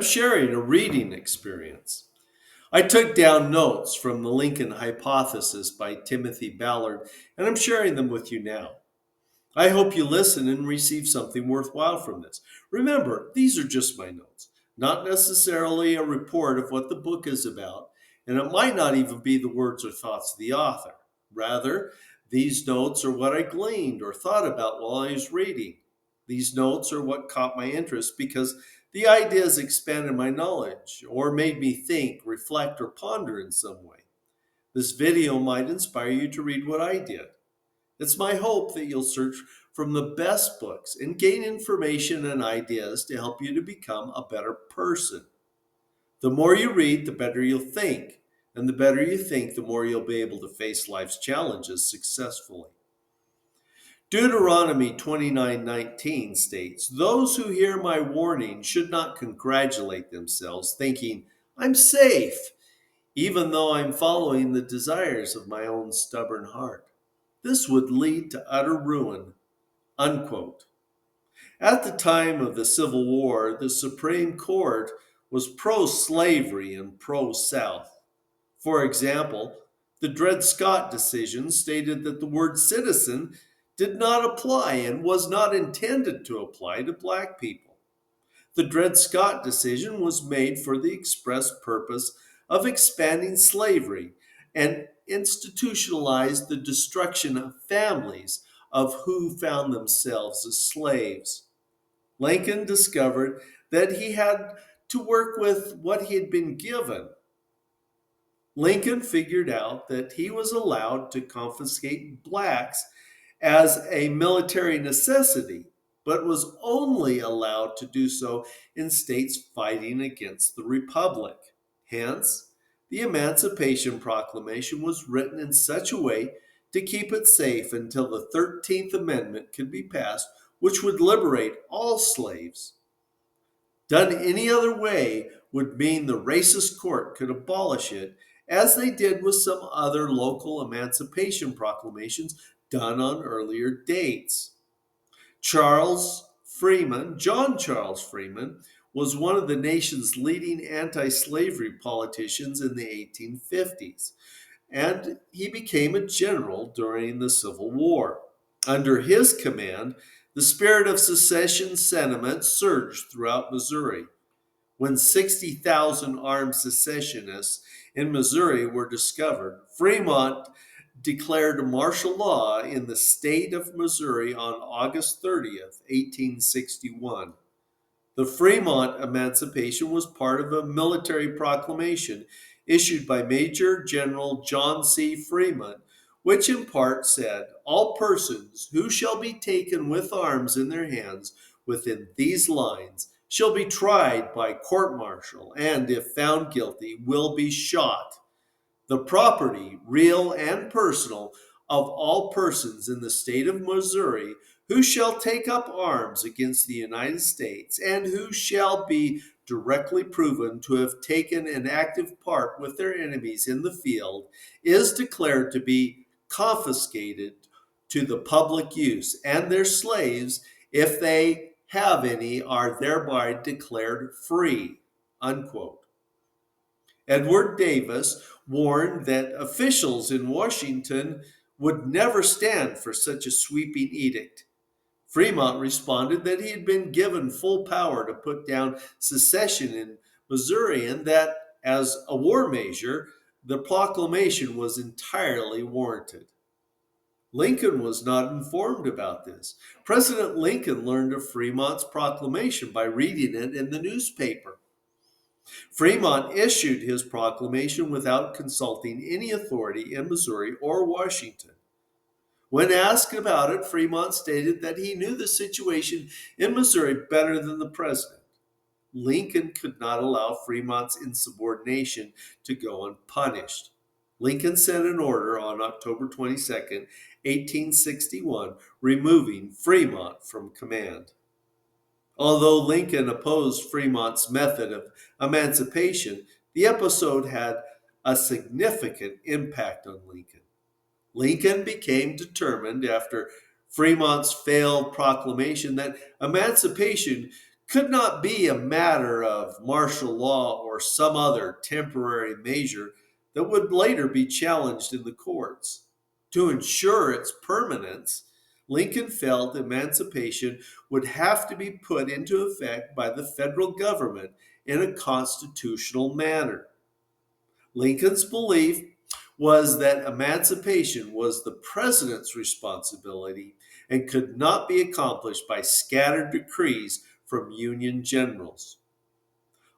sharing a reading experience. I took down notes from the Lincoln Hypothesis by Timothy Ballard, and I'm sharing them with you now. I hope you listen and receive something worthwhile from this. Remember, these are just my notes, not necessarily a report of what the book is about, and it might not even be the words or thoughts of the author. Rather, these notes are what I gleaned or thought about while I was reading. These notes are what caught my interest because the ideas expanded my knowledge or made me think, reflect, or ponder in some way. This video might inspire you to read what I did. It's my hope that you'll search from the best books and gain information and ideas to help you to become a better person. The more you read, the better you'll think. And the better you think, the more you'll be able to face life's challenges successfully. Deuteronomy 29:19 states, "Those who hear my warning should not congratulate themselves, thinking, 'I'm safe,' even though I'm following the desires of my own stubborn heart. This would lead to utter ruin." Unquote. At the time of the Civil War, the Supreme Court was pro-slavery and pro-South. For example, the Dred Scott decision stated that the word citizen did not apply and was not intended to apply to black people. The Dred Scott decision was made for the express purpose of expanding slavery and institutionalized the destruction of families of who found themselves as slaves. Lincoln discovered that he had to work with what he had been given. Lincoln figured out that he was allowed to confiscate blacks as a military necessity, but was only allowed to do so in states fighting against the Republic. Hence, the Emancipation Proclamation was written in such a way to keep it safe until the 13th Amendment could be passed, which would liberate all slaves. Done any other way would mean the racist court could abolish it, as they did with some other local emancipation proclamations done on earlier dates. John Charles Freeman, was one of the nation's leading anti-slavery politicians in the 1850s, and he became a general during the Civil War. Under his command, the spirit of secession sentiment surged throughout Missouri. When 60,000 armed secessionists in Missouri were discovered, Fremont declared martial law in the state of Missouri on August 30th, 1861. The Fremont Emancipation was part of a military proclamation issued by Major General John C. Fremont, which in part said, "All persons who shall be taken with arms in their hands within these lines shall be tried by court-martial, and if found guilty, will be shot. The property, real and personal, of all persons in the state of Missouri who shall take up arms against the United States and who shall be directly proven to have taken an active part with their enemies in the field, is declared to be confiscated to the public use, and their slaves, if they have any, are thereby declared free." Unquote. Edward Davis warned that officials in Washington would never stand for such a sweeping edict. Fremont responded that he had been given full power to put down secession in Missouri and that, as a war measure, the proclamation was entirely warranted. Lincoln was not informed about this. President Lincoln learned of Fremont's proclamation by reading it in the newspaper. Fremont issued his proclamation without consulting any authority in Missouri or Washington. When asked about it, Fremont stated that he knew the situation in Missouri better than the president. Lincoln could not allow Fremont's insubordination to go unpunished. Lincoln sent an order on October 22, 1861, removing Fremont from command. Although Lincoln opposed Fremont's method of emancipation, the episode had a significant impact on Lincoln. Lincoln became determined after Fremont's failed proclamation that emancipation could not be a matter of martial law or some other temporary measure that would later be challenged in the courts. To ensure its permanence, Lincoln felt emancipation would have to be put into effect by the federal government in a constitutional manner. Lincoln's belief was that emancipation was the president's responsibility and could not be accomplished by scattered decrees from Union generals.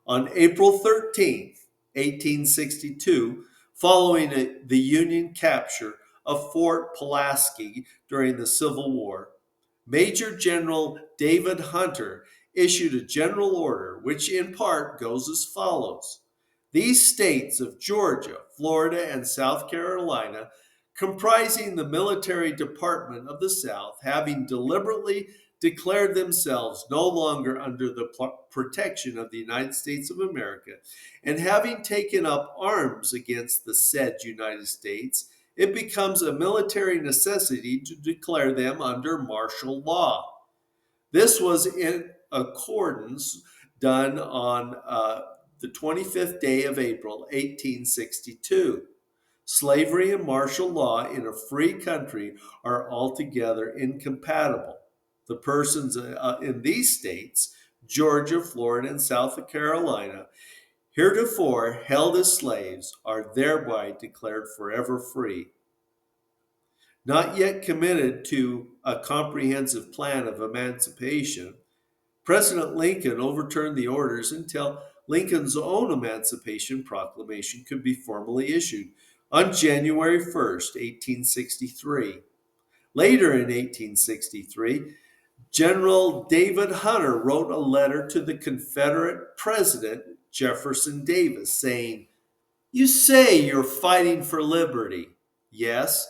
On April 13th, 1862, following the Union capture of Fort Pulaski during the Civil War, Major General David Hunter issued a general order which in part goes as follows. These states of Georgia, Florida, and South Carolina, comprising the military department of the South, having deliberately declared themselves no longer under the protection of the United States of America, and having taken up arms against the said United States, it becomes a military necessity to declare them under martial law. This was in accordance done on the 25th day of April, 1862. Slavery and martial law in a free country are altogether incompatible. The persons in these states, Georgia, Florida, and South Carolina, heretofore held as slaves, are thereby declared forever free. Not yet committed to a comprehensive plan of emancipation, President Lincoln overturned the orders until Lincoln's own Emancipation Proclamation could be formally issued on January 1st, 1863. Later in 1863, General David Hunter wrote a letter to the Confederate President Jefferson Davis saying, "You say you're fighting for liberty. Yes,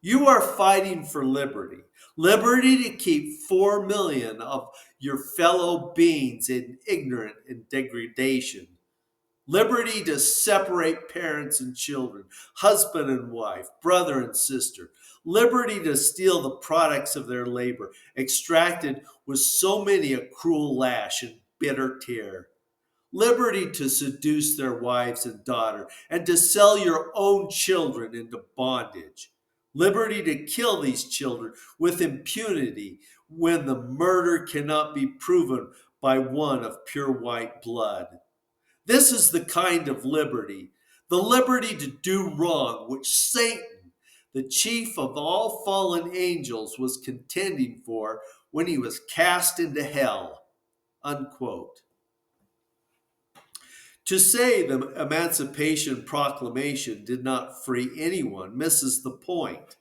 you are fighting for liberty. Liberty to keep 4 million of your fellow beings in ignorance and degradation. Liberty to separate parents and children, husband and wife, brother and sister. Liberty to steal the products of their labor, extracted with so many a cruel lash and bitter tear. Liberty to seduce their wives and daughters, and to sell your own children into bondage. Liberty to kill these children with impunity when the murder cannot be proven by one of pure white blood. This is the kind of liberty, the liberty to do wrong, which Satan, the chief of all fallen angels, was contending for when he was cast into hell." Unquote. To say the Emancipation Proclamation did not free anyone misses the point.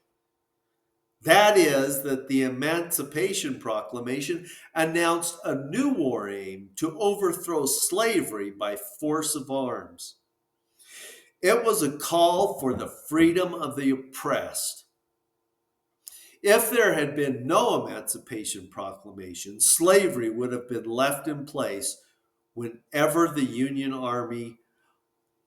That is, that the Emancipation Proclamation announced a new war aim to overthrow slavery by force of arms. It was a call for the freedom of the oppressed. If there had been no Emancipation Proclamation, slavery would have been left in place whenever the Union Army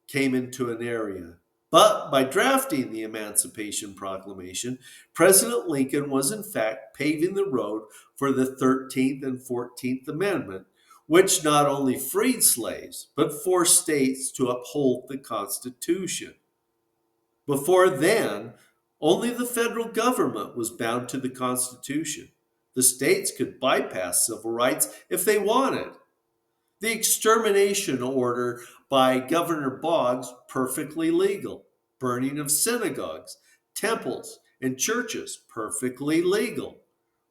came into an area. But by drafting the Emancipation Proclamation, President Lincoln was in fact paving the road for the 13th and 14th Amendment, which not only freed slaves, but forced states to uphold the Constitution. Before then, only the federal government was bound to the Constitution. The states could bypass civil rights if they wanted. The extermination order by Governor Boggs, perfectly legal. Burning of synagogues, temples, and churches, perfectly legal.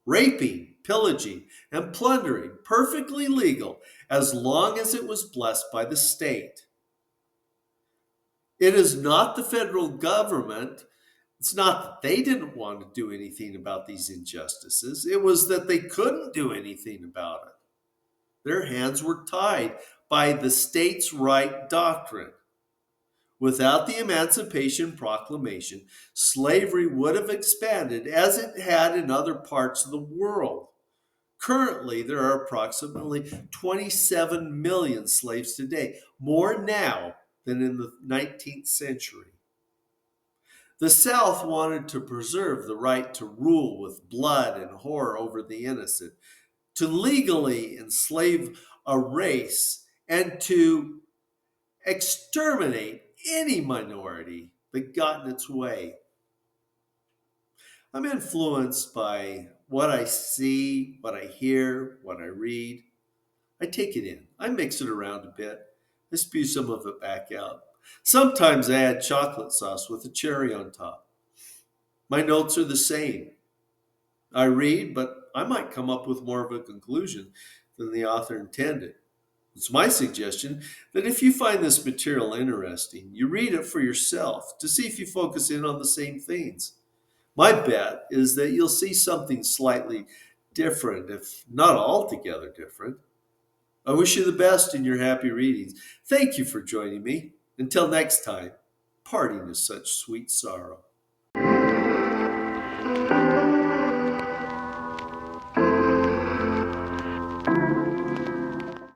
Raping, pillaging, and plundering, perfectly legal, as long as it was blessed by the state. It is not the federal government. It's not that they didn't want to do anything about these injustices. It was that they couldn't do anything about it. Their hands were tied by the states' right doctrine. Without the Emancipation Proclamation, slavery would have expanded as it had in other parts of the world. Currently, there are approximately 27 million slaves today, more now than in the 19th century. The South wanted to preserve the right to rule with blood and horror over the innocent, to legally enslave a race and to exterminate any minority that got in its way. I'm influenced by what I see, what I hear, what I read. I take it in. I mix it around a bit. I spew some of it back out. Sometimes I add chocolate sauce with a cherry on top. My notes are the same. I read, but I might come up with more of a conclusion than the author intended. It's my suggestion that if you find this material interesting, you read it for yourself to see if you focus in on the same things. My bet is that you'll see something slightly different, if not altogether different. I wish you the best in your happy readings. Thank you for joining me. Until next time, parting is such sweet sorrow.